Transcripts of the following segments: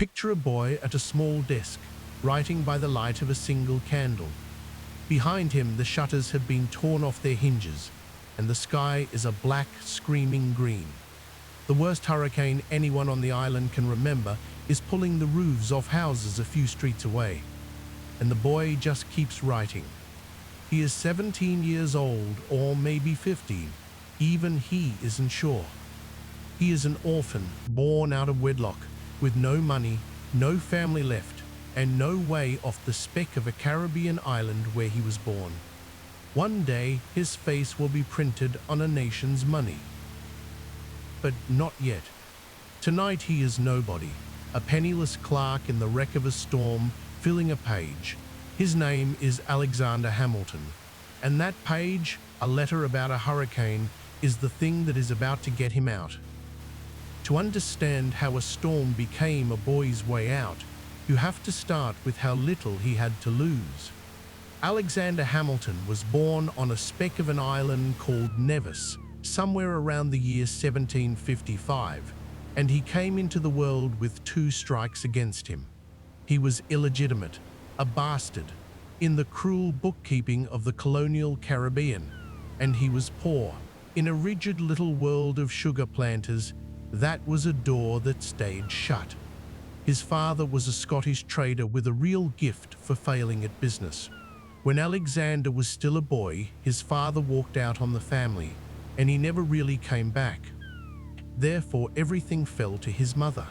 Picture a boy at a small desk, writing by the light of a single candle. Behind him, the shutters have been torn off their hinges, and the sky is a black, screaming green. The worst hurricane anyone on the island can remember is pulling the roofs off houses a few streets away. And the boy just keeps writing. He is 17 years old, or maybe 15. Even he isn't sure. He is an orphan, born out of wedlock, with no money, no family left, and no way off the speck of a Caribbean island where he was born. One day, his face will be printed on a nation's money. But not yet. Tonight he is nobody, a penniless clerk in the wreck of a storm, filling a page. His name is Alexander Hamilton, and that page, a letter about a hurricane, is the thing that is about to get him out. To understand how a storm became a boy's way out, you have to start with how little he had to lose. Alexander Hamilton was born on a speck of an island called Nevis, somewhere around the year 1755, and he came into the world with 2 strikes against him. He was illegitimate, a bastard, in the cruel bookkeeping of the colonial Caribbean, and he was poor. In a rigid little world of sugar planters, that was a door that stayed shut. His father was a Scottish trader with a real gift for failing at business. When Alexander was still a boy, his father walked out on the family, and he never really came back. Therefore, everything fell to his mother.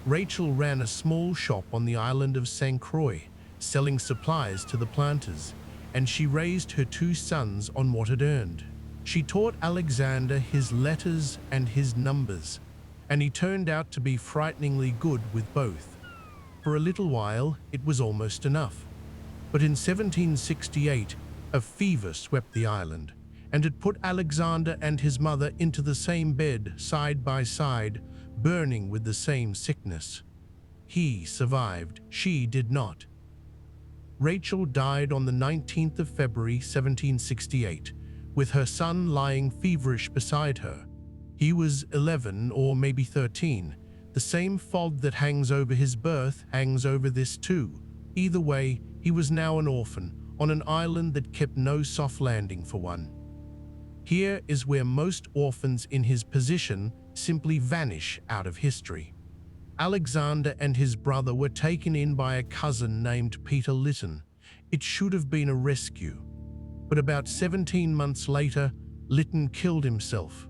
Rachel ran a small shop on the island of St. Croix, selling supplies to the planters, and she raised her 2 sons on what it earned. She taught Alexander his letters and his numbers, and he turned out to be frighteningly good with both. For a little while, it was almost enough. But in 1768, a fever swept the island, and it put Alexander and his mother into the same bed, side by side, burning with the same sickness. He survived, she did not. Rachel died on the 19th of February, 1768, with her son lying feverish beside her. He was 11 or maybe 13. The same fog that hangs over his birth hangs over this too. Either way, he was now an orphan on an island that kept no soft landing for one. Here is where most orphans in his position simply vanish out of history. Alexander and his brother were taken in by a cousin named Peter Lytton. It should have been a rescue. But about 17 months later, Lytton killed himself.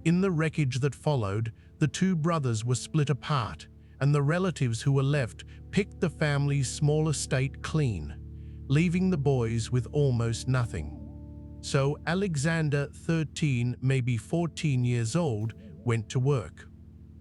In the wreckage that followed, the 2 brothers were split apart, and the relatives who were left picked the family's small estate clean, leaving the boys with almost nothing. So Alexander, 13, maybe 14 years old, went to work.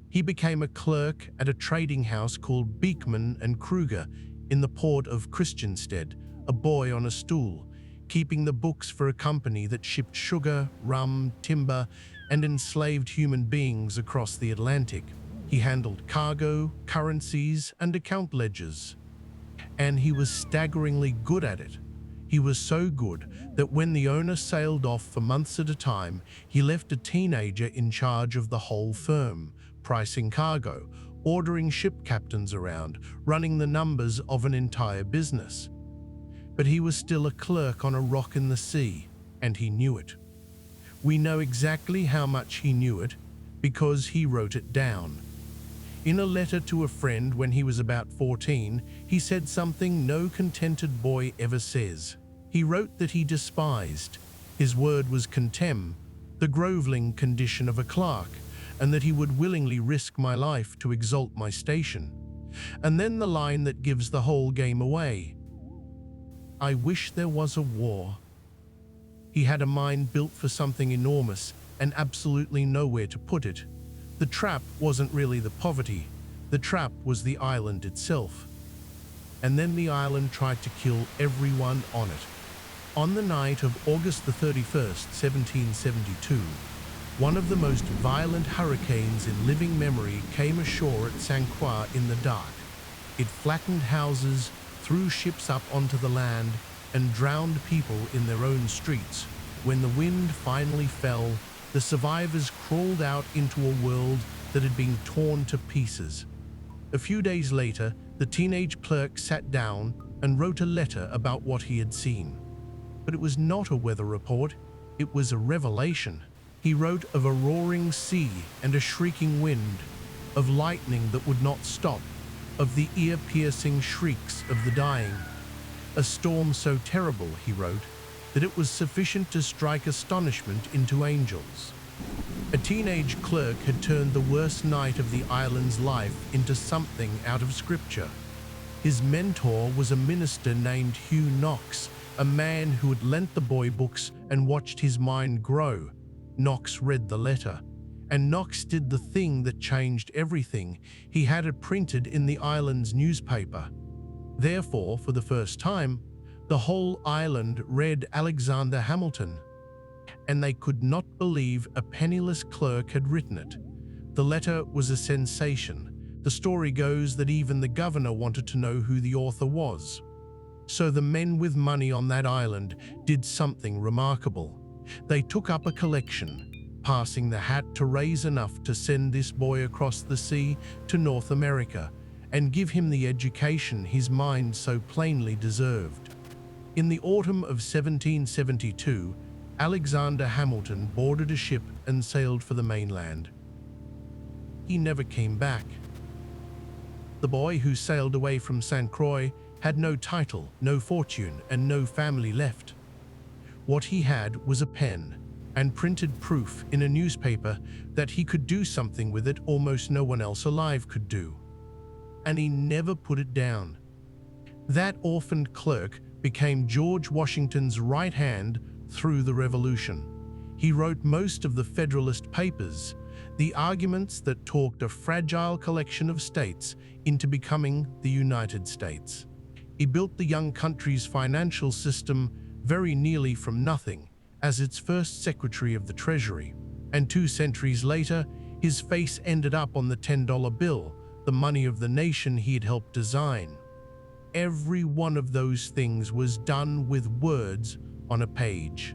He became a clerk at a trading house called Beekman and Kruger in the port of Christiansted, a boy on a stool, keeping the books for a company that shipped sugar, rum, timber, and enslaved human beings across the Atlantic. He handled cargo, currencies, and account ledgers. And he was staggeringly good at it. He was so good that when the owner sailed off for months at a time, he left a teenager in charge of the whole firm, pricing cargo, ordering ship captains around, running the numbers of an entire business. But he was still a clerk on a rock in the sea, and he knew it. We know exactly how much he knew it because he wrote it down. In a letter to a friend when he was about 14, he said something no contented boy ever says. He wrote that he despised, his word was contemn, the groveling condition of a clerk, and that he would willingly risk my life to exalt my station. And then the line that gives the whole game away. I wish there was a war. He had a mind built for something enormous and absolutely nowhere to put it. The trap wasn't really the poverty. The trap was the island itself. And then the island tried to kill everyone on it. On the night of August the 31st, 1772, one of the most violent hurricanes in living memory came ashore at St. Croix in the dark. It flattened houses, threw ships up onto the land, and drowned people in their own streets. When the wind finally fell, the survivors crawled out into a world that had been torn to pieces. A few days later, the teenage clerk sat down and wrote a letter about what he had seen. But it was not a weather report, it was a revelation. He wrote of a roaring sea and a shrieking wind, of lightning that would not stop, of the ear-piercing shrieks of the dying. A storm so terrible, he wrote, that it was sufficient to strike astonishment into angels. A teenage clerk had turned the worst night of the island's life into something out of scripture. His mentor was a minister named Hugh Knox, a man who had lent the boy books and watched his mind grow. Knox read the letter, and Knox did the thing that changed everything. He had it printed in the island's newspaper. Therefore, for the first time, the whole island read Alexander Hamilton, and they could not believe a penniless clerk had written it. The letter was a sensation. The story goes that even the governor wanted to know who the author was. So the men with money on that island did something remarkable. They took up a collection, passing the hat to raise enough to send this boy across the sea to North America and give him the education his mind so plainly deserved. In the autumn of 1772, Alexander Hamilton boarded a ship and sailed for the mainland. He never came back. The boy who sailed away from St. Croix had no title, no fortune, and no family left. What he had was a pen and printed proof in a newspaper that he could do something with it almost no one else alive could do. And he never put it down. That orphaned clerk became George Washington's right hand through the Revolution. He wrote most of the Federalist Papers, the arguments that talked a fragile collection of states into becoming the United States. He built the young country's financial system very nearly from nothing as its first Secretary of the Treasury, and 2 centuries later, his face ended up on the $10 bill, the money of the nation he had helped design. Every one of those things was done with words on a page.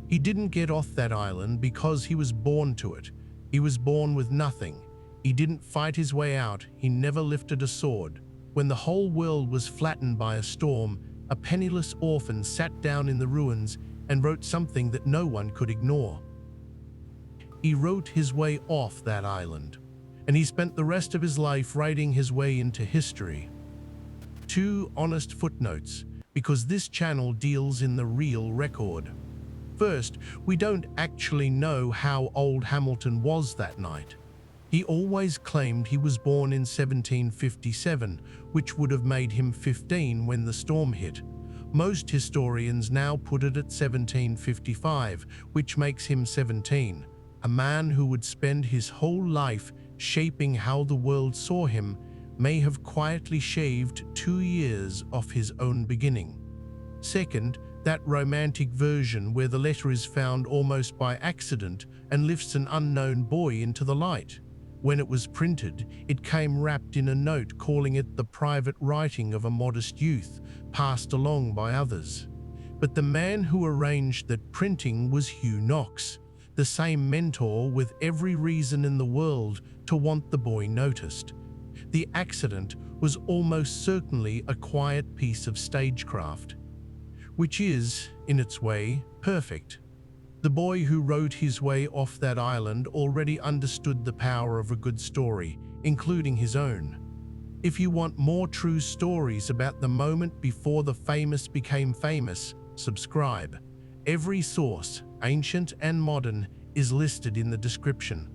He didn't get off that island because he was born to it. He was born with nothing. He didn't fight his way out. He never lifted a sword. When the whole world was flattened by a storm, a penniless orphan sat down in the ruins and wrote something that no one could ignore. He wrote his way off that island, and he spent the rest of his life writing his way into history. 2 honest footnotes, because this channel deals in the real record. First, we don't actually know how old Hamilton was that night. He always claimed he was born in 1757, which would have made him 15 when the storm hit. Most historians now put it at 1755, which makes him 17. A man who would spend his whole life shaping how the world saw him may have quietly shaved 2 years off his own beginning. Second, that romantic version where the letter is found almost by accident and lifts an unknown boy into the light. When it was printed, it came wrapped in a note calling it the private writing of a modest youth, passed along by others. But the man who arranged that printing was Hugh Knox, the same mentor with every reason in the world to want the boy noticed. The accident was almost certainly a quiet piece of stagecraft, which is, in its way, perfect. The boy who wrote his way off that island already understood the power of a good story, including his own. If you want more true stories about the moment before the famous became famous, subscribe. Every source, ancient and modern, is listed in the description.